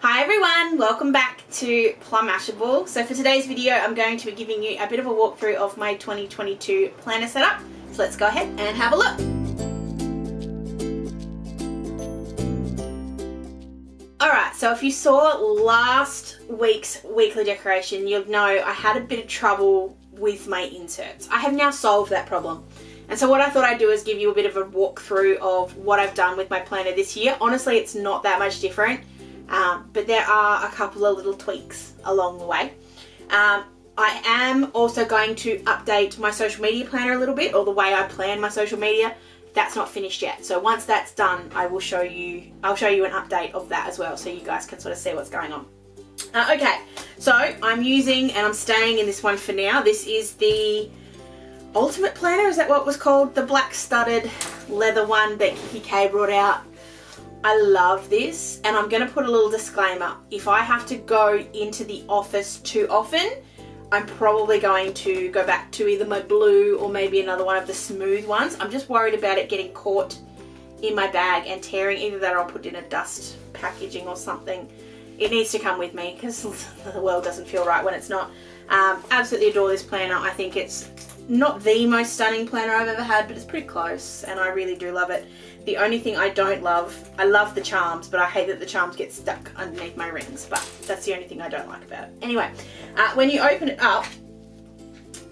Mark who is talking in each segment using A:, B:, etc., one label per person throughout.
A: Hi everyone, welcome back to Plum. So for today's video I'm going to be giving you a bit of a walkthrough of my 2022 planner setup. So let's go ahead and have a look. Alright, so if you saw last week's weekly decoration, you'll know I had a bit of trouble with my inserts. I have now solved that problem. And so what I thought I'd do is give you a bit of a walkthrough of what I've done with my planner this year. Honestly, it's not that much different. But there are a couple of little tweaks along the way. I am also going to update my social media planner a little bit, or the way I plan my social media. That's not finished yet. So once that's done, I'll show you an update of that as well, so you guys can sort of see what's going on. Okay, so I'm using, and I'm staying in this one for now. This is the Ultimate Planner, is that what it was called? The black studded leather one that kikki.k brought out. I love this, and I'm going to put a little disclaimer. If I have to go into the office too often, I'm probably going to go back to either my blue or maybe another one of the smooth ones. I'm just worried about it getting caught in my bag and tearing. Either that or I'll put it in a dust packaging or something. It needs to come with me because the world doesn't feel right when it's not. Absolutely adore this planner. I think it's not the most stunning planner I've ever had, but it's pretty close, and I really do love it. The only thing I don't love, I love the charms, but I hate that the charms get stuck underneath my rings, but that's the only thing I don't like about it. Anyway, when you open it up,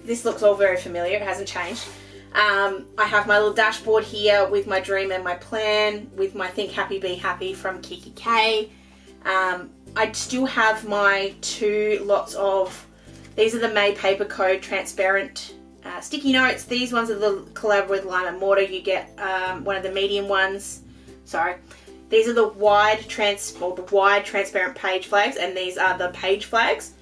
A: this looks all very familiar, it hasn't changed. I have my little dashboard here with my dream and my plan, with my Think Happy Be Happy from kikki.k. I still have my two lots of, these are the May Paper Co. transparent sticky notes. These ones are the collab with Lime and Mortar. You get one of the medium ones. Sorry. These are the wide transparent page flags, and these are the page flags.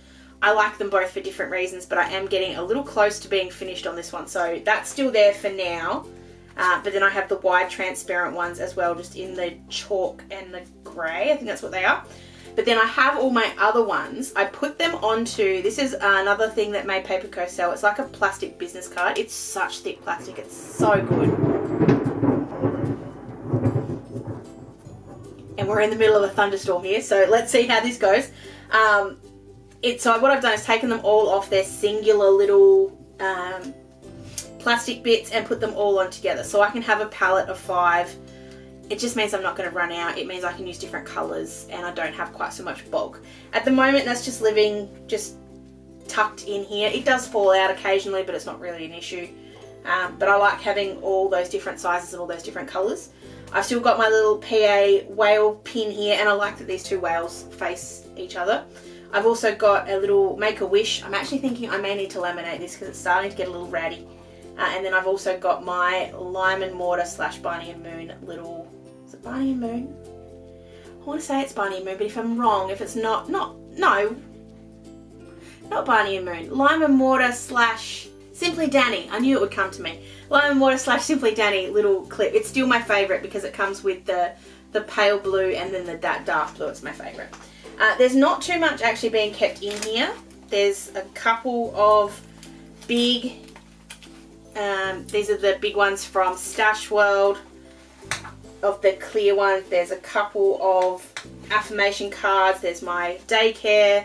A: I like them both for different reasons, but I am getting a little close to being finished on this one, so that's still there for now. But then I have the wide transparent ones as well, just in the chalk and the grey. I think that's what they are. But then I have all my other ones. I put them onto, this is another thing that May Paper Co. sell. It's like a plastic business card. It's such thick plastic. It's so good. And we're in the middle of a thunderstorm here, so let's see how this goes. So what I've done is taken them all off their singular little plastic bits and put them all on together. So I can have a palette of 5. It just means I'm not going to run out. It means I can use different colours and I don't have quite so much bulk. At the moment, that's just living just tucked in here. It does fall out occasionally, but it's not really an issue. But I like having all those different sizes and all those different colours. I've still got my little PA whale pin here, and I like that these two whales face each other. I've also got a little Make-A-Wish. I'm actually thinking I may need to laminate this because it's starting to get a little ratty. And then I've also got my Lime and Mortar / Barney and Moon little, is it Barney and Moon? I want to say it's Barney and Moon, but if I'm wrong, if it's not Barney and Moon. Lime and Mortar / Simply Danny. I knew it would come to me. Lime and Mortar / Simply Danny little clip. It's still my favourite because it comes with the pale blue and then that dark blue. It's my favourite. There's not too much actually being kept in here. There's a couple of big, these are the big ones from Stash World, of the clear ones. There's a couple of affirmation cards. There's my daycare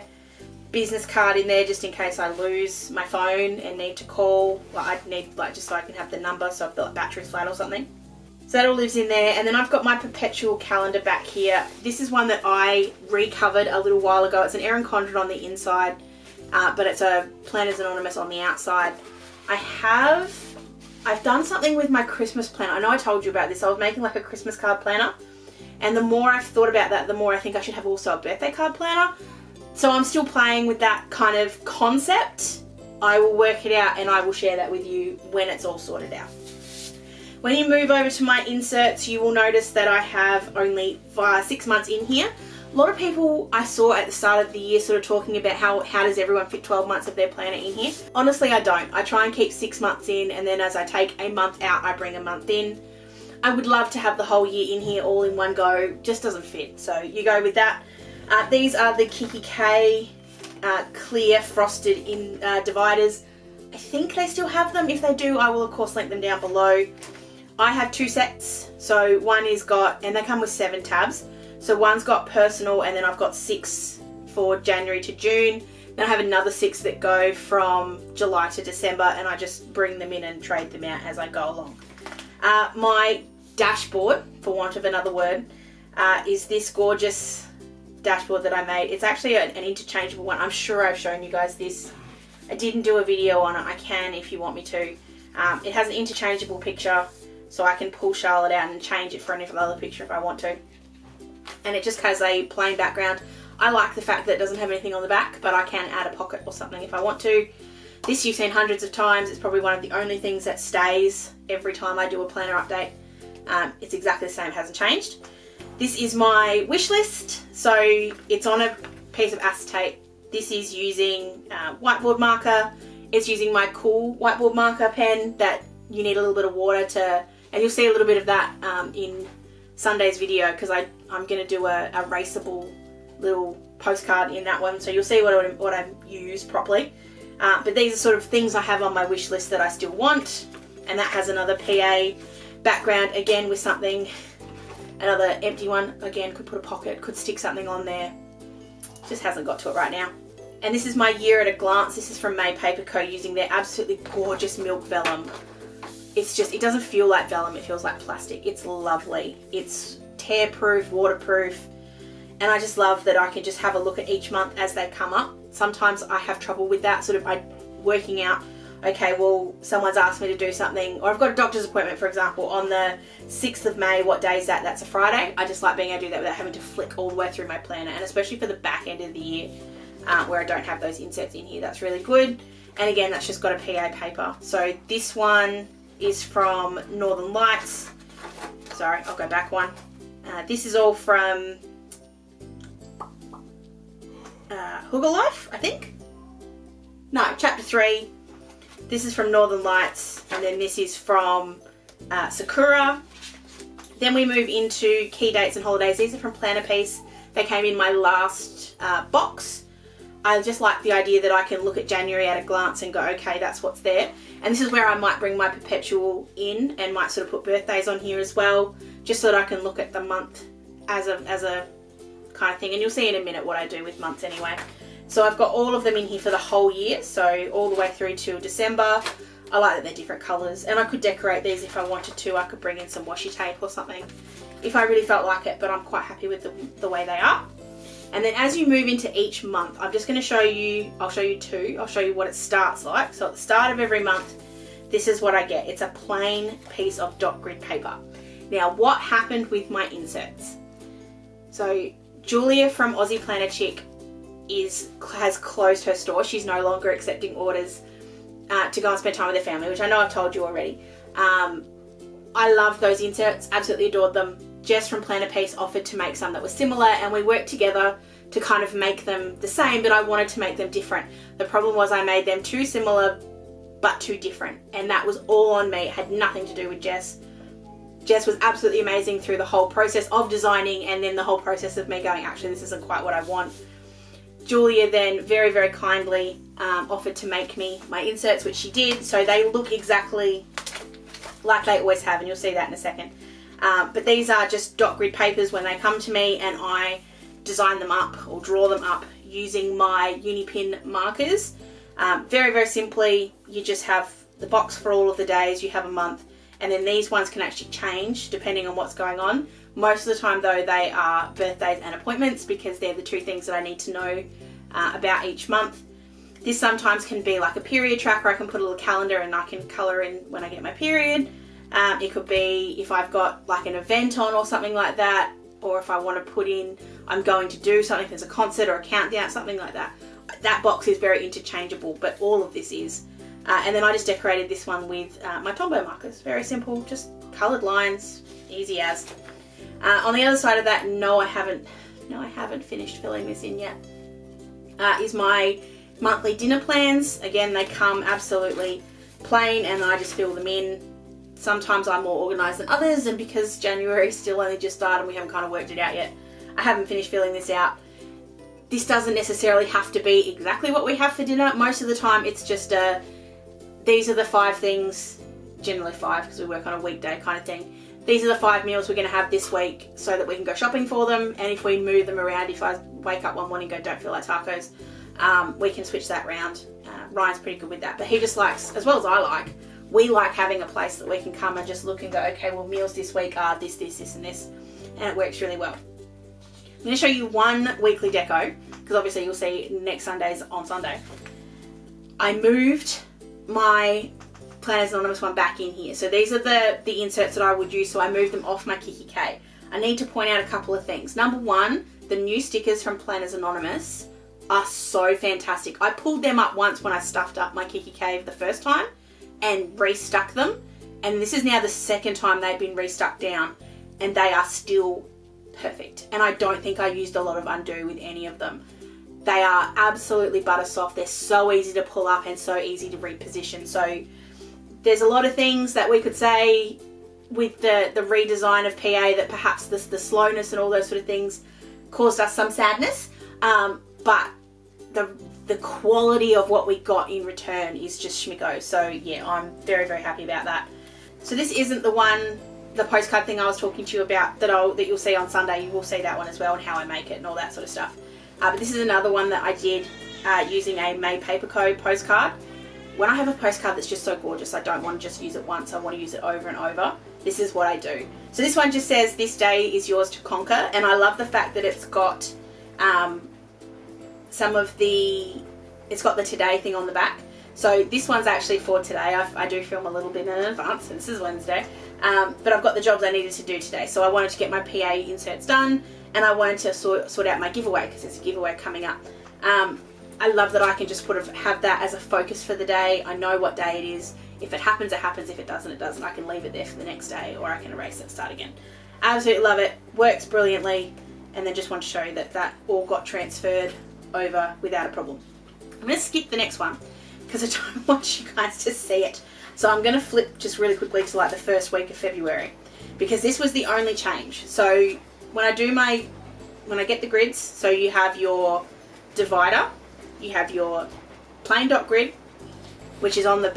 A: business card in there just in case I lose my phone and need to call. I'd need just so I can have the number, so if the battery's flat or something. So that all lives in there. And then I've got my perpetual calendar back here. This is one that I recovered a little while ago. It's an Erin Condren on the inside, but it's a Planners Anonymous on the outside. I've done something with my Christmas planner. I know I told you about this. I was making like a Christmas card planner, and the more I've thought about that, the more I think I should have also a birthday card planner. So I'm still playing with that kind of concept. I will work it out and I will share that with you when it's all sorted out. When you move over to my inserts, you will notice that I have only 6 months in here. A lot of people I saw at the start of the year sort of talking about how does everyone fit 12 months of their planner in here. Honestly, I don't. I try and keep 6 months in, and then as I take a month out, I bring a month in. I would love to have the whole year in here all in one go. Just doesn't fit. So you go with that. These are the kikki.k clear frosted in dividers. I think they still have them. If they do, I will of course link them down below. I have 2 sets. So one is got, and they come with 7 tabs. So one's got personal, and then I've got 6 for January to June. Then I have another 6 that go from July to December, and I just bring them in and trade them out as I go along. My dashboard, for want of another word, is this gorgeous dashboard that I made. It's actually an interchangeable one. I'm sure I've shown you guys this. I didn't do a video on it. I can if you want me to. It has an interchangeable picture, so I can pull Charlotte out and change it for another picture if I want to. And it just has a plain background. I like the fact that it doesn't have anything on the back, but I can add a pocket or something if I want to. This you've seen hundreds of times. It's probably one of the only things that stays every time I do a planner update. It's exactly the same, it hasn't changed. This is my wish list. So it's on a piece of acetate. This is using whiteboard marker. It's using my cool whiteboard marker pen that you need a little bit of water to, and you'll see a little bit of that in Sunday's video, because I'm going to do a erasable little postcard in that one, so you'll see what I use properly. But these are sort of things I have on my wish list that I still want, and that has another PA background again with something, another empty one, again could put a pocket, could stick something on there, just hasn't got to it right now. And this is my year at a glance. This is from May Paper Co. using their absolutely gorgeous milk vellum. It's just, it doesn't feel like vellum, it feels like plastic. It's lovely. It's tear proof, waterproof, and I just love that I can just have a look at each month as they come up. Sometimes I have trouble with that, sort of working out, okay, well, someone's asked me to do something, or I've got a doctor's appointment, for example, on the 6th of May. What day is that? That's a Friday. I just like being able to do that without having to flick all the way through my planner, and especially for the back end of the year where I don't have those inserts in here, that's really good. And again, that's just got a PA paper. So this one is from Northern Lights. Sorry, I'll go back one. This is all from Hygge Life, I think. No, chapter 3. This is from Northern Lights, and then this is from Sakura. Then we move into Key Dates and Holidays. These are from Planner Piece. They came in my last box. I just like the idea that I can look at January at a glance and go, okay, that's what's there. And this is where I might bring my perpetual in and might sort of put birthdays on here as well, just so that I can look at the month as a kind of thing. And you'll see in a minute what I do with months anyway. So I've got all of them in here for the whole year, so all the way through to December. I like that they're different colours, and I could decorate these if I wanted to. I could bring in some washi tape or something if I really felt like it, but I'm quite happy with the way they are. And then as you move into each month, I'm just going to show you, I'll show you two. I'll show you what it starts like. So at the start of every month, this is what I get. It's a plain piece of dot grid paper. Now, what happened with my inserts? So Julia from Aussie Planner Chick has closed her store. She's no longer accepting orders to go and spend time with their family, which I know I've told you already. I love those inserts, absolutely adored them. Jess from Planner Piece offered to make some that were similar, and we worked together to kind of make them the same, but I wanted to make them different. The problem was I made them too similar but too different, and that was all on me. It had nothing to do with Jess. Jess was absolutely amazing through the whole process of designing, and then the whole process of me going, actually this isn't quite what I want. Julia then very, very kindly offered to make me my inserts, which she did, so they look exactly like they always have, and you'll see that in a second. But these are just dot grid papers when they come to me, and I design them up or draw them up using my Unipin markers. Very, very simply, you just have the box for all of the days, you have a month, and then these ones can actually change depending on what's going on. Most of the time though, they are birthdays and appointments, because they're the two things that I need to know about each month. This sometimes can be like a period tracker. I can put a little calendar and I can colour in when I get my period. It could be if I've got like an event on or something like that, or if I want to put in I'm going to do something, if there's a concert or a countdown, something like that. That box is very interchangeable, but all of this is. And then I just decorated this one with my Tombow markers. Very simple, just coloured lines, easy as. On the other side of that, no I haven't finished filling this in yet, is my monthly dinner plans. Again, they come absolutely plain and I just fill them in. Sometimes I'm more organised than others, and because January still only just started and we haven't kind of worked it out yet, I haven't finished filling this out. This doesn't necessarily have to be exactly what we have for dinner. Most of the time it's just these are the 5 things, generally 5 because we work on a weekday kind of thing, these are the 5 meals we're going to have this week so that we can go shopping for them. And if we move them around, if I wake up one morning and go, don't feel like tacos, we can switch that around. Ryan's pretty good with that. But he just likes, as well as I like, we like having a place that we can come and just look and go, okay, well, meals this week are this, this, this, and this. And it works really well. I'm going to show you one weekly deco, because obviously you'll see next Sunday's on Sunday. I moved my Planners Anonymous one back in here. So these are the inserts that I would use, so I moved them off my kikki.k. I need to point out a couple of things. Number one, the new stickers from Planners Anonymous are so fantastic. I pulled them up once when I stuffed up my kikki.k the first time and restuck them, and this is now the second time they've been restuck down, and they are still perfect. And I don't think I used a lot of undo with any of them. They are absolutely butter soft. They're so easy to pull up and so easy to reposition. So there's a lot of things that we could say with the redesign of PA that perhaps the slowness and all those sort of things caused us some sadness, but the quality of what we got in return is just schmicko. So yeah, I'm very, very happy about that. So this isn't the postcard thing I was talking to you about that you'll see on Sunday. You will see that one as well, and how I make it and all that sort of stuff. But this is another one that I did using a May Paper Co postcard. When I have a postcard that's just so gorgeous, I don't want to just use it once, I want to use it over and over. This is what I do. So this one just says, this day is yours to conquer, and I love the fact that it's got it's got the today thing on the back. So this one's actually for today. I do film a little bit in advance, and this is Wednesday, but I've got the jobs I needed to do today. So I wanted to get my PA inserts done, and I wanted to sort out my giveaway, because there's a giveaway coming up. I love that I can just have that as a focus for the day. I know what day it is. If it happens, it happens. If it doesn't, it doesn't. I can leave it there for the next day, or I can erase it and start again. Absolutely love it. Works brilliantly. And then just want to show you that all got transferred over without a problem. I'm going to skip the next one because I don't want you guys to see it. So I'm going to flip just really quickly to like the first week of February, because this was the only change. So when I get the grids, so you have your divider, you have your plain dot grid, which is on the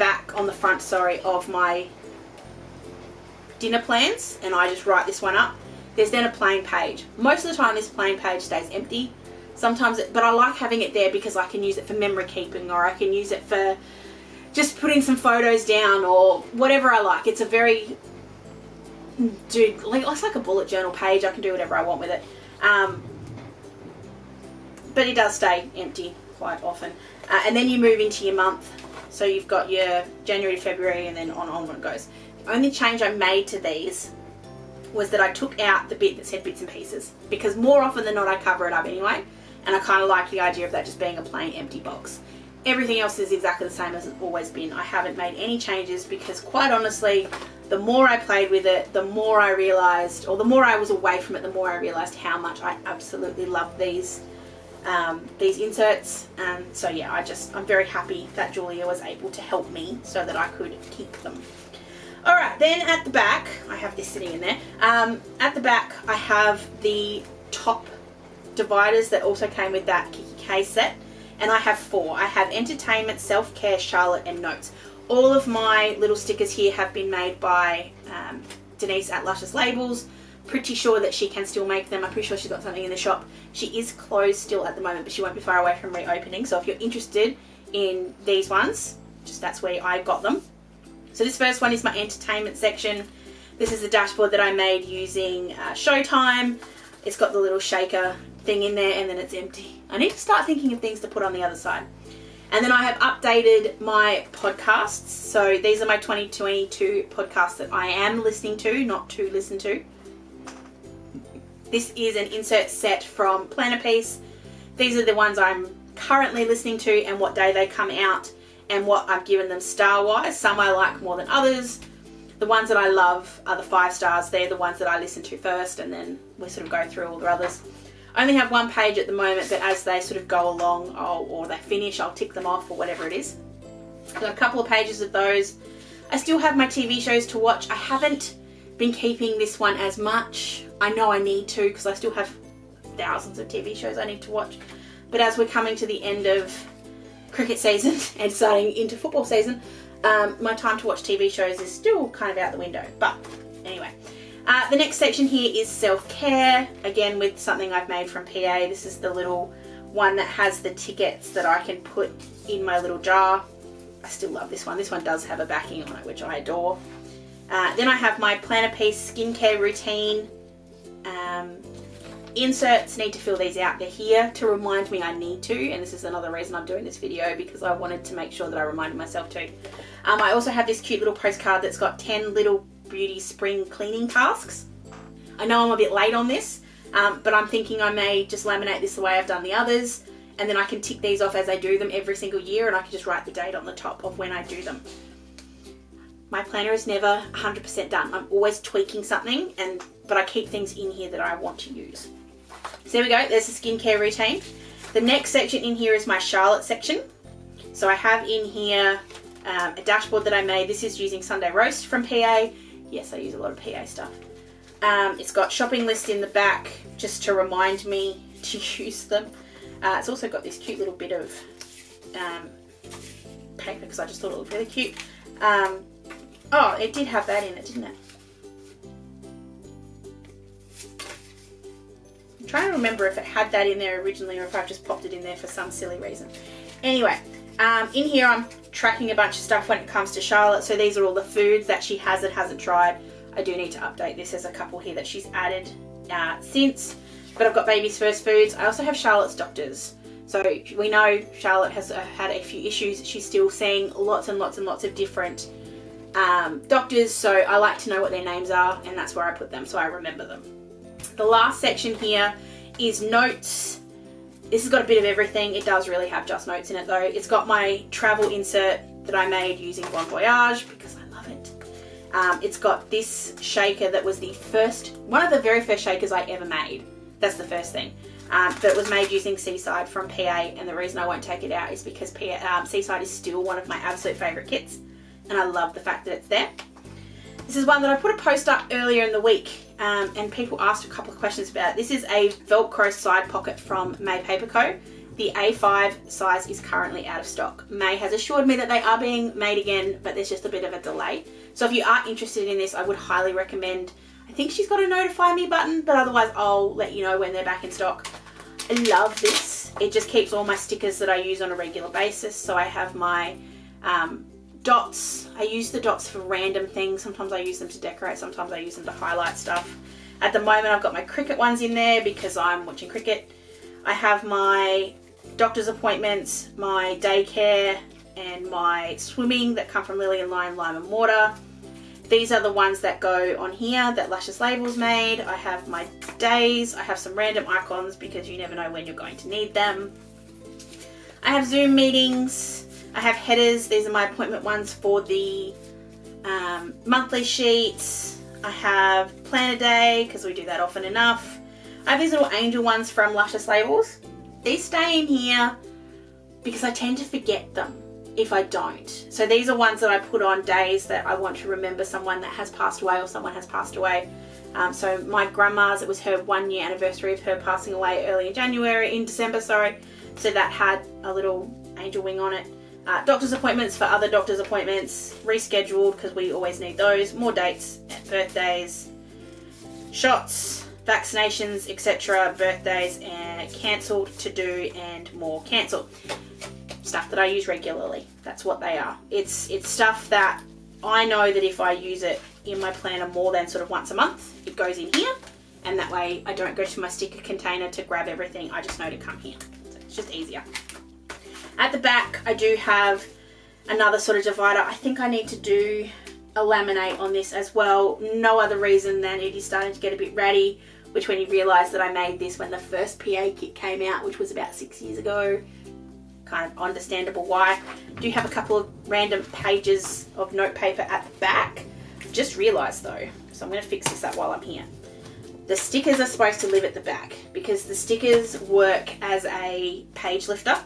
A: front of my dinner plans, and I just write this one up. There's then a plain page. Most of the time this plain page stays empty. Sometimes, but I like having it there because I can use it for memory keeping, or I can use it for just putting some photos down, or whatever I like. It's a very, it's like a bullet journal page. I can do whatever I want with it. But it does stay empty quite often. And then you move into your month. So you've got your January to February, and then on it goes. The only change I made to these was that I took out the bit that said bits and pieces, because more often than not I cover it up anyway, and I kind of like the idea of that just being a plain empty box. Everything else is exactly the same as it's always been. I haven't made any changes because, quite honestly, the more I played with it, the more I realised, or the more I was away from it, the more I realised how much I absolutely love these inserts. And so yeah, I'm very happy that Julia was able to help me so that I could keep them. Alright, then at the back, I have this sitting in there. At the back, I have the top dividers that also came with that kikki.k set, and I have 4. I have entertainment, self-care, Charlotte, and notes. All of my little stickers here have been made by Denise at Luscious Labels. Pretty sure that she can still make them. I'm pretty sure she's got something in the shop. She is closed still at the moment, but she won't be far away from reopening. So if you're interested in these ones, that's where I got them. So this first one is my entertainment section. This is the dashboard that I made using Showtime. It's got the little shaker thing in there, and then it's empty. I need to start thinking of things to put on the other side. And then I have updated my podcasts. So these are my 2022 podcasts that I am listening to, not to listen to. This is an insert set from Planner Piece. These are the ones I'm currently listening to and what day they come out, and what I've given them star-wise. Some I like more than others. The ones that I love are the 5 stars. They're the ones that I listen to first, and then we sort of go through all the others. I only have one page at the moment, but as they sort of go along, or they finish, I'll tick them off, or whatever it is. I've got a couple of pages of those. I still have my TV shows to watch. I haven't been keeping this one as much. I know I need to, because I still have thousands of TV shows I need to watch. But as we're coming to the end of cricket season and starting into football season, my time to watch TV shows is still kind of out the window. But anyway, The next section here is self-care, again with something I've made from PA. This is the little one that has the tickets that I can put in my little jar. I still love this one. This one does have a backing on it, which I adore. Then I have my planner piece skincare routine. Inserts, need to fill these out. They're here to remind me I need to, and this is another reason I'm doing this video, because I wanted to make sure that I reminded myself to. I also have this cute little postcard that's got 10 little beauty spring cleaning tasks. I know I'm a bit late on this, but I'm thinking I may just laminate this the way I've done the others, and then I can tick these off as I do them every single year, and I can just write the date on the top of when I do them. My planner is never 100% done. I'm always tweaking something, but I keep things in here that I want to use. So there we go, there's the skincare routine. The next section in here is my Charlotte section. So I have in here a dashboard that I made. This is using Sunday Roast from PA. Yes, I use a lot of PA stuff. It's got shopping lists in the back just to remind me to use them. It's also got this cute little bit of paper because I just thought it looked really cute. Oh, it did have that in it, didn't it? I'm trying to remember if it had that in there originally or if I've just popped it in there for some silly reason. Anyway, in here I'm tracking a bunch of stuff when it comes to Charlotte. So these are all the foods that she has and hasn't tried. I do need to update this. There's a couple here that she's added since, but I've got baby's first foods. I also have Charlotte's doctors. So we know Charlotte has had a few issues. She's still seeing lots and lots and lots of different doctors. So I like to know what their names are, and that's where I put them so I remember them. The last section here is notes. This has got a bit of everything. It does really have just notes in it though. It's got my travel insert that I made using Voyage because I love it. It's got this shaker that was one of the very first shakers I ever made. That's the first thing. But it was made using Seaside from PA, and the reason I won't take it out is because Seaside is still one of my absolute favourite kits, and I love the fact that it's there. This is one that I put a post up earlier in the week, and people asked a couple of questions about it. This is a Velcro side pocket from May Paper Co. The A5 size is currently out of stock. May has assured me that they are being made again, but there's just a bit of a delay. So if you are interested in this, I would highly recommend. I think she's got a notify me button, but otherwise I'll let you know when they're back in stock. I love this. It just keeps all my stickers that I use on a regular basis. So I have my dots. I use the dots for random things. Sometimes I use them to decorate, sometimes I use them to highlight stuff. At the moment I've got my cricket ones in there because I'm watching cricket. I have my doctor's appointments, my daycare, and my swimming that come from Lily and Lime and Mortar. These are the ones that go on here that Luscious Labels made. I have my days. I have some random icons because you never know when you're going to need them. I have Zoom meetings. I have headers. These are my appointment ones for the monthly sheets. I have Planner Day because we do that often enough. I have these little angel ones from Luscious Labels. These stay in here because I tend to forget them if I don't. So these are ones that I put on days that I want to remember someone that has passed away or someone has passed away. So my grandma's, it was her 1 year anniversary of her passing away early in December, sorry. So that had a little angel wing on it. Doctor's appointments for other doctor's appointments, rescheduled because we always need those, more dates, birthdays, shots, vaccinations, etc., birthdays, and cancelled, to do, and more cancelled. Stuff that I use regularly. That's what they are. It's stuff that I know that if I use it in my planner more than sort of once a month, it goes in here, and that way I don't go to my sticker container to grab everything. I just know to come here. So it's just easier. At the back I do have another sort of divider. I think I need to do a laminate on this as well. No other reason than it is starting to get a bit ratty, which when you realise that I made this when the first PA kit came out, which was about 6 years ago, kind of understandable why. I do have a couple of random pages of note paper at the back. Just realised though, so I'm going to fix this up while I'm here. The stickers are supposed to live at the back because the stickers work as a page lifter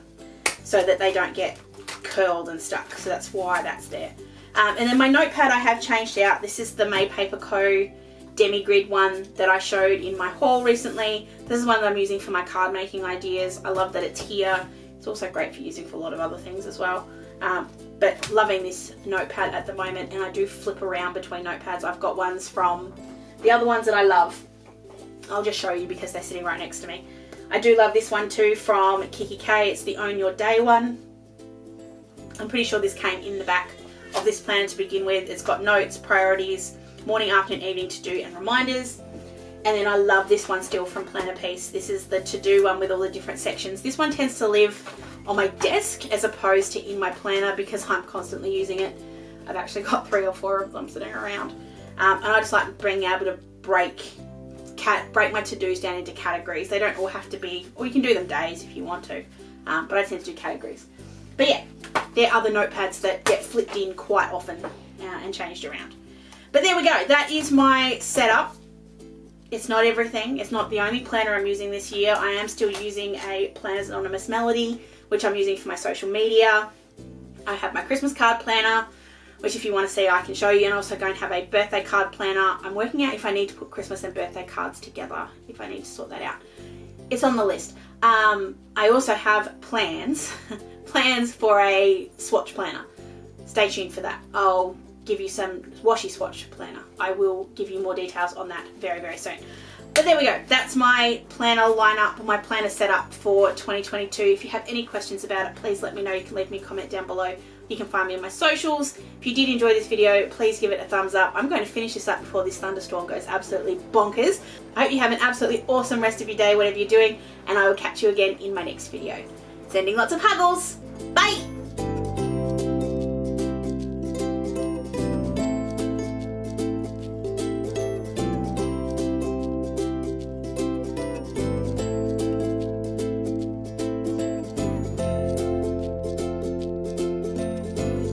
A: so that they don't get curled and stuck. So that's why that's there. And then my notepad I have changed out. This is the May Paper Co. Demi Grid one that I showed in my haul recently. This is one that I'm using for my card making ideas. I love that it's here. It's also great for using for a lot of other things as well. But loving this notepad at the moment, and I do flip around between notepads. I've got ones from The other ones that I love, I'll just show you because they're sitting right next to me. I do love this one too from kikki.k. It's the Own Your Day one. I'm pretty sure this came in the back of this planner to begin with. It's got notes, priorities, morning, afternoon, evening to do and reminders. And then I love this one still from Planner Piece. This is the to-do one with all the different sections. This one tends to live on my desk as opposed to in my planner because I'm constantly using it. I've actually got 3 or 4 of them sitting around. And I just like being able to break my to-dos down into categories. They don't all have to be, or you can do them days if you want to, but I tend to do categories. But yeah, there are other notepads that get flipped in quite often and changed around. But there we go. That is my setup. It's not everything. It's not the only planner I'm using this year. I am still using a Planners Anonymous Melody, which I'm using for my social media. I have my Christmas card planner, which if you want to see, I can show you. And also going to have a birthday card planner. I'm working out if I need to put Christmas and birthday cards together, if I need to sort that out. It's on the list. I also have plans for a swatch planner. Stay tuned for that. I'll give you some washi swatch planner. I will give you more details on that very, very soon. But there we go. That's my planner lineup, my planner setup for 2022. If you have any questions about it, please let me know. You can leave me a comment down below. You can find me on my socials. If you did enjoy this video, please give it a thumbs up. I'm going to finish this up before this thunderstorm goes absolutely bonkers. I hope you have an absolutely awesome rest of your day, whatever you're doing, and I will catch you again in my next video. Sending lots of huggles.